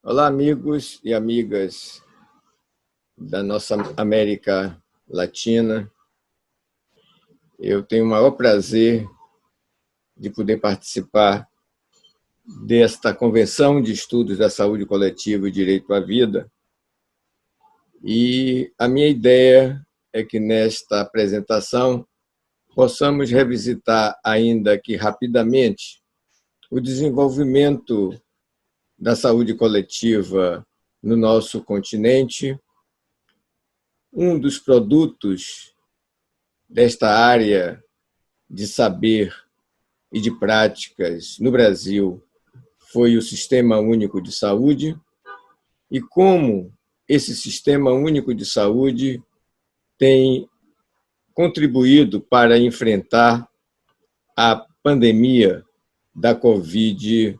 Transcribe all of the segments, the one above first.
Olá, amigos e amigas da nossa América Latina. Eu tenho o maior prazer de poder participar desta Convenção de Estudos da Saúde Coletiva e Direito à Vida. E a minha ideia é que nesta apresentação possamos revisitar, ainda que rapidamente, o desenvolvimento da saúde coletiva no nosso continente. Um dos produtos desta área de saber e de práticas no Brasil foi o Sistema Único de Saúde, e como esse Sistema Único de Saúde tem contribuído para enfrentar a pandemia da Covid-19.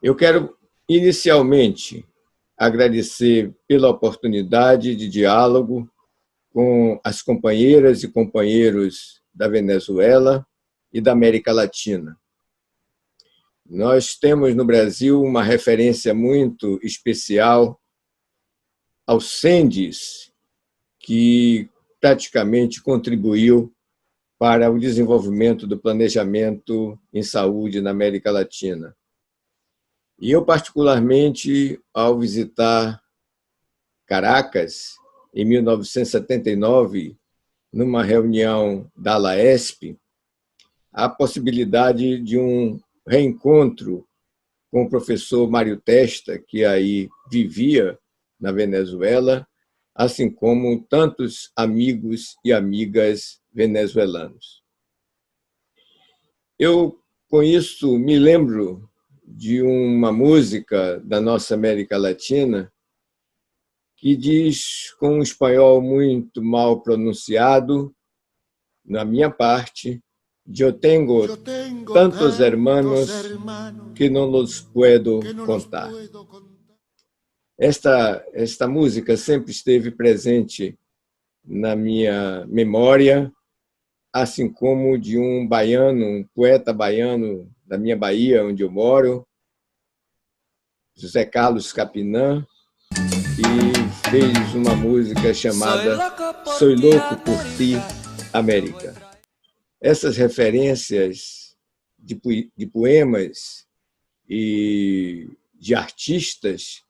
Eu quero, inicialmente, agradecer pela oportunidade de diálogo com as companheiras e companheiros da Venezuela e da América Latina. Nós temos no Brasil uma referência muito especial ao CENDES, que praticamente contribuiu para o desenvolvimento do planejamento em saúde na América Latina. E eu, particularmente, ao visitar Caracas, em 1979, numa reunião da LAESP, a possibilidade de um reencontro com o professor Mário Testa, que aí vivia na Venezuela, assim como tantos amigos e amigas venezuelanos. Eu, com isso, me lembro de uma música da nossa América Latina que diz, com um espanhol muito mal pronunciado, na minha parte: "Eu tenho tantos hermanos que não los puedo contar". Esta música sempre esteve presente na minha memória, assim como de um baiano, um poeta baiano da minha Bahia, onde eu moro, José Carlos Capinã, que fez uma música chamada "Soy louco por ti, América". Essas referências de poemas e de artistas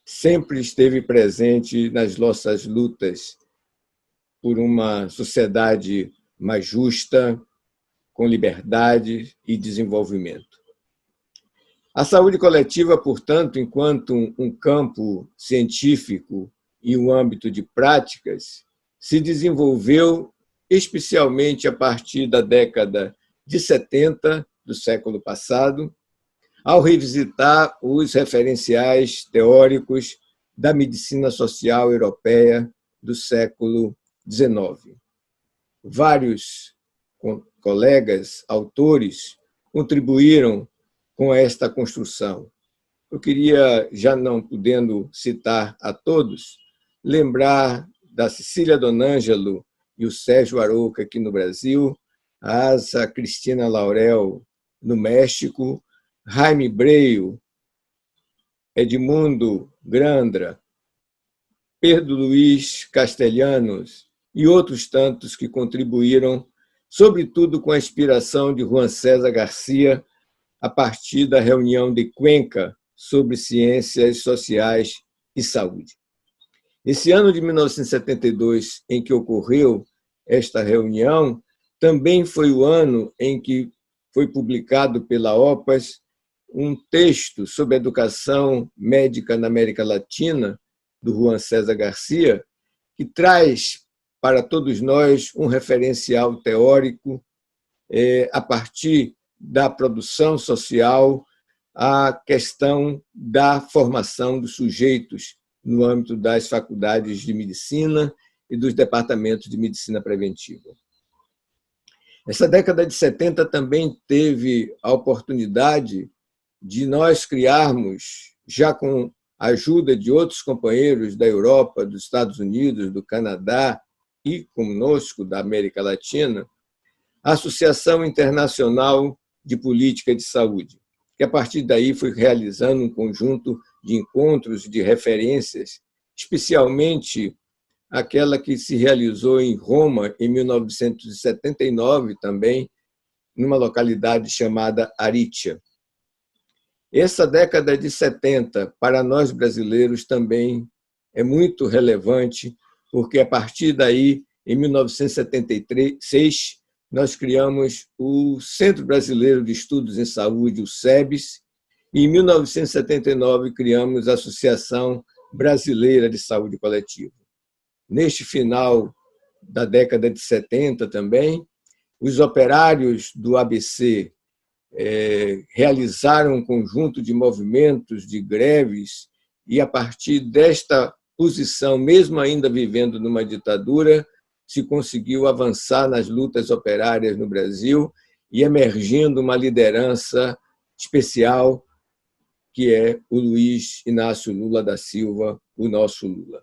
sempre esteve presente nas nossas lutas por uma sociedade mais justa, com liberdade e desenvolvimento. A saúde coletiva, portanto, enquanto um campo científico e um âmbito de práticas, se desenvolveu especialmente a partir da década de 70 do século passado, ao revisitar os referenciais teóricos da medicina social europeia do século XIX. Vários colegas, autores, contribuíram com esta construção. Eu queria, já não podendo citar a todos, lembrar da Cecília Donângelo e o Sérgio Arouca aqui no Brasil, a Asa Cristina Laurel no México, Jaime Breio, Edmundo Grandra, Pedro Luiz Castelhanos e outros tantos que contribuíram, sobretudo com a inspiração de Juan César Garcia, a partir da reunião de Cuenca sobre ciências sociais e saúde. Esse ano de 1972, em que ocorreu esta reunião, também foi o ano em que foi publicado pela OPAS um texto sobre educação médica na América Latina, do Juan César Garcia, que traz para todos nós um referencial teórico a partir da produção social, a questão da formação dos sujeitos no âmbito das faculdades de medicina e dos departamentos de medicina preventiva. Essa década de 70 também teve a oportunidade de nós criarmos, já com a ajuda de outros companheiros da Europa, dos Estados Unidos, do Canadá e conosco da América Latina, a Associação Internacional de Política de Saúde. que a partir daí foi realizando um conjunto de encontros, de referências, especialmente aquela que se realizou em Roma em 1979 também, numa localidade chamada Aricia. Essa década de 70, para nós brasileiros, também é muito relevante, porque a partir daí, em 1976, nós criamos o Centro Brasileiro de Estudos em Saúde, o SEBS, e em 1979 criamos a Associação Brasileira de Saúde Coletiva. Neste final da década de 70 também, os operários do ABC realizaram um conjunto de movimentos, de greves, e a partir desta posição, mesmo ainda vivendo numa ditadura, se conseguiu avançar nas lutas operárias no Brasil e emergindo uma liderança especial, que é o Luiz Inácio Lula da Silva, o nosso Lula.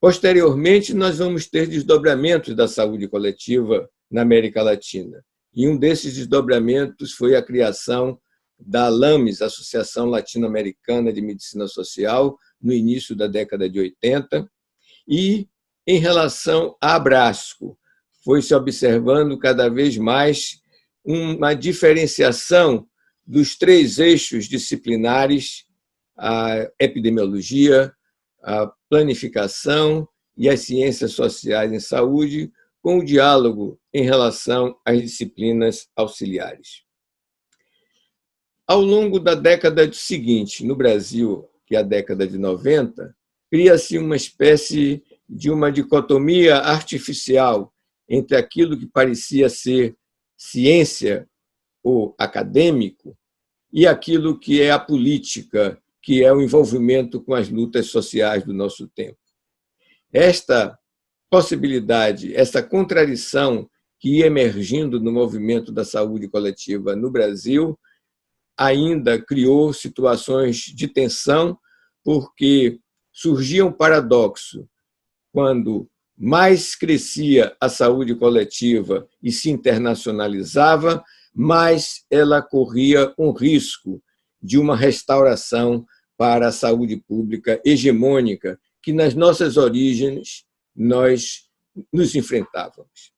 Posteriormente, nós vamos ter desdobramentos da saúde coletiva na América Latina. E um desses desdobramentos foi a criação da ALAMES, Associação Latino-Americana de Medicina Social, no início da década de 80. E, em relação à Abrasco, foi se observando cada vez mais uma diferenciação dos 3 eixos disciplinares, a epidemiologia, a planificação e as ciências sociais em saúde, com o diálogo em relação às disciplinas auxiliares. Ao longo da década seguinte, no Brasil, que é a década de 90, cria-se uma espécie de uma dicotomia artificial entre aquilo que parecia ser ciência ou acadêmico e aquilo que é a política, que é o envolvimento com as lutas sociais do nosso tempo. Esta possibilidade, essa contradição que ia emergindo no movimento da saúde coletiva no Brasil, ainda criou situações de tensão, porque surgia um paradoxo. Quando mais crescia a saúde coletiva e se internacionalizava, mais ela corria um risco de uma restauração para a saúde pública hegemônica, que nas nossas origens nós nos enfrentávamos.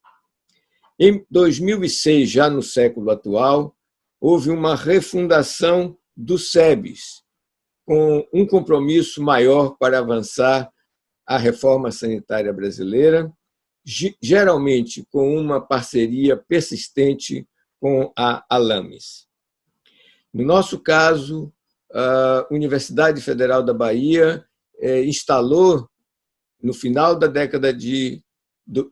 Em 2006, já no século atual, houve uma refundação do SEBS, com um compromisso maior para avançar a reforma sanitária brasileira, geralmente com uma parceria persistente com a ALAMES. No nosso caso, a Universidade Federal da Bahia instalou, no final da década de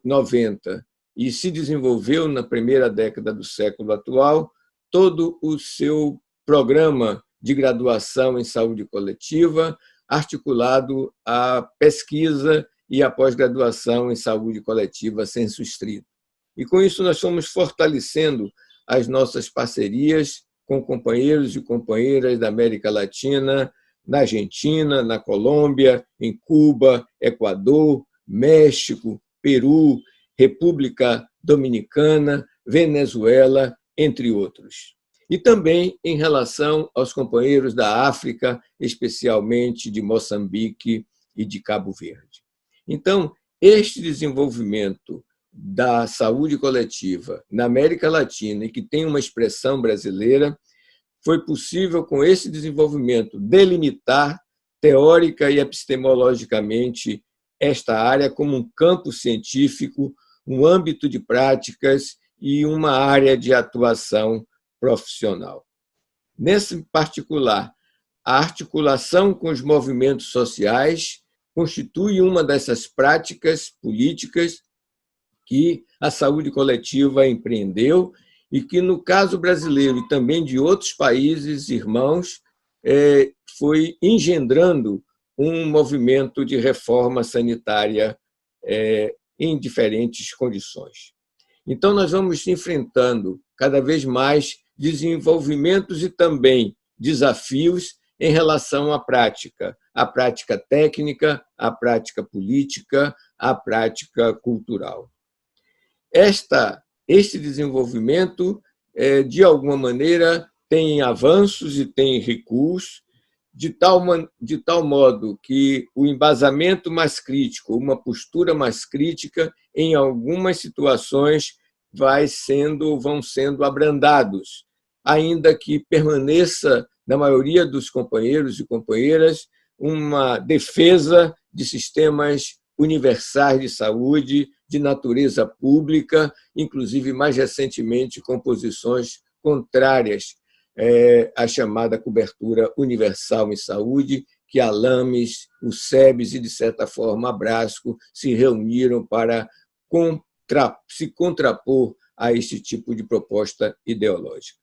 90, e se desenvolveu na primeira década do século atual, todo o seu programa de graduação em saúde coletiva, articulado à pesquisa e à pós-graduação em saúde coletiva sensu stricto. E, com isso, nós fomos fortalecendo as nossas parcerias com companheiros e companheiras da América Latina, na Argentina, na Colômbia, em Cuba, Equador, México, Peru, República Dominicana, Venezuela, entre outros. E também em relação aos companheiros da África, especialmente de Moçambique e de Cabo Verde. Então, este desenvolvimento da saúde coletiva na América Latina, e que tem uma expressão brasileira, foi possível, com esse desenvolvimento, delimitar teórica e epistemologicamente esta área como um campo científico, um âmbito de práticas e uma área de atuação profissional. Nesse particular, a articulação com os movimentos sociais constitui uma dessas práticas políticas que a saúde coletiva empreendeu e que, no caso brasileiro e também de outros países irmãos, foi engendrando um movimento de reforma sanitária em diferentes condições. Então, nós vamos enfrentando cada vez mais desenvolvimentos e também desafios em relação à prática técnica, à prática política, à prática cultural. Este desenvolvimento, de alguma maneira, tem avanços e tem recuos, de tal modo que o embasamento mais crítico, uma postura mais crítica, em algumas situações vão sendo abrandados, ainda que permaneça, na maioria dos companheiros e companheiras, uma defesa de sistemas universais de saúde, de natureza pública, inclusive, mais recentemente, com posições contrárias à chamada cobertura universal em saúde, que a LAMES, o SEBS e, de certa forma, a Brasco se reuniram para se contrapor a este tipo de proposta ideológica.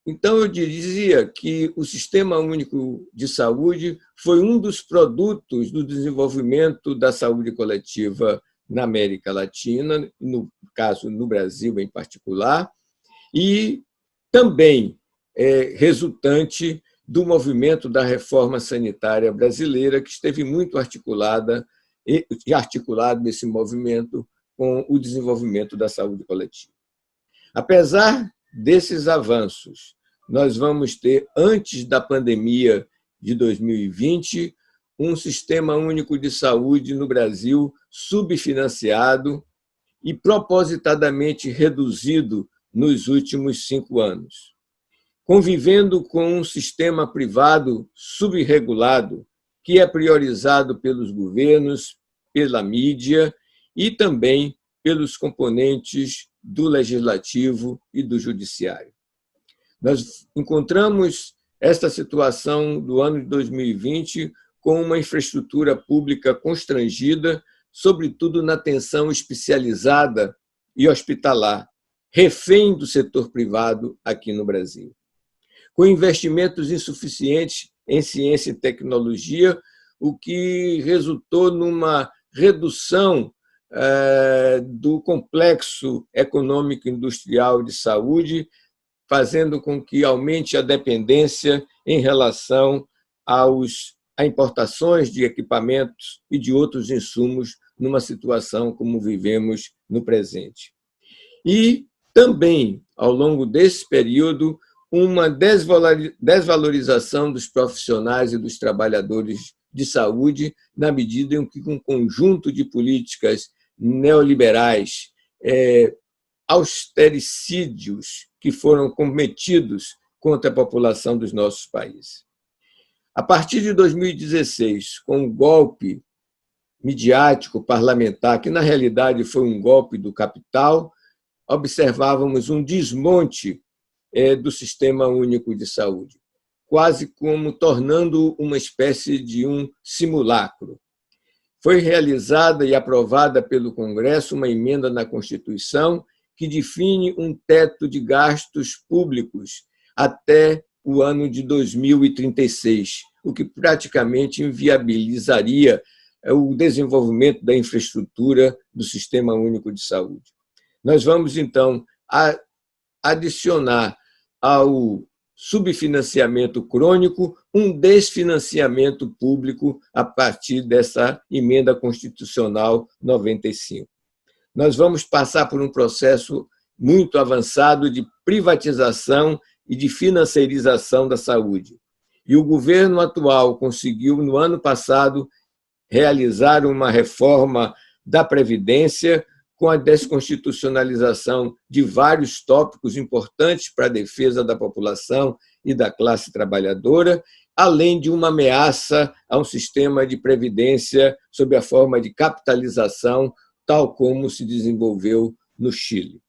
Então, eu dizia que o Sistema Único de Saúde foi um dos produtos do desenvolvimento da saúde coletiva na América Latina, no caso, no Brasil em particular, e também resultante do movimento da reforma sanitária brasileira, que esteve muito articulado esse movimento com o desenvolvimento da saúde coletiva. Apesar desses avanços, nós vamos ter, antes da pandemia de 2020, um sistema único de saúde no Brasil subfinanciado e propositadamente reduzido nos últimos 5 anos, convivendo com um sistema privado subregulado que é priorizado pelos governos, pela mídia e também pelos componentes do legislativo e do judiciário. Nós encontramos esta situação do ano de 2020 com uma infraestrutura pública constrangida, sobretudo na atenção especializada e hospitalar, refém do setor privado aqui no Brasil. Com investimentos insuficientes em ciência e tecnologia, o que resultou numa redução do complexo econômico industrial de saúde, fazendo com que aumente a dependência em relação a importações de equipamentos e de outros insumos numa situação como vivemos no presente. E também, ao longo desse período, uma desvalorização dos profissionais e dos trabalhadores de saúde, na medida em que um conjunto de políticas neoliberais, austericídios que foram cometidos contra a população dos nossos países. A partir de 2016, com o golpe midiático parlamentar, que na realidade foi um golpe do capital, observávamos um desmonte do Sistema Único de Saúde, quase como tornando uma espécie de um simulacro. Foi realizada e aprovada pelo Congresso uma emenda na Constituição que define um teto de gastos públicos até o ano de 2036, o que praticamente inviabilizaria o desenvolvimento da infraestrutura do Sistema Único de Saúde. Nós vamos, então, adicionar ao subfinanciamento crônico um desfinanciamento público a partir dessa emenda constitucional 95. Nós vamos passar por um processo muito avançado de privatização e de financiarização da saúde. E o governo atual conseguiu, no ano passado, realizar uma reforma da Previdência com a desconstitucionalização de vários tópicos importantes para a defesa da população e da classe trabalhadora, além de uma ameaça a um sistema de previdência sob a forma de capitalização, tal como se desenvolveu no Chile.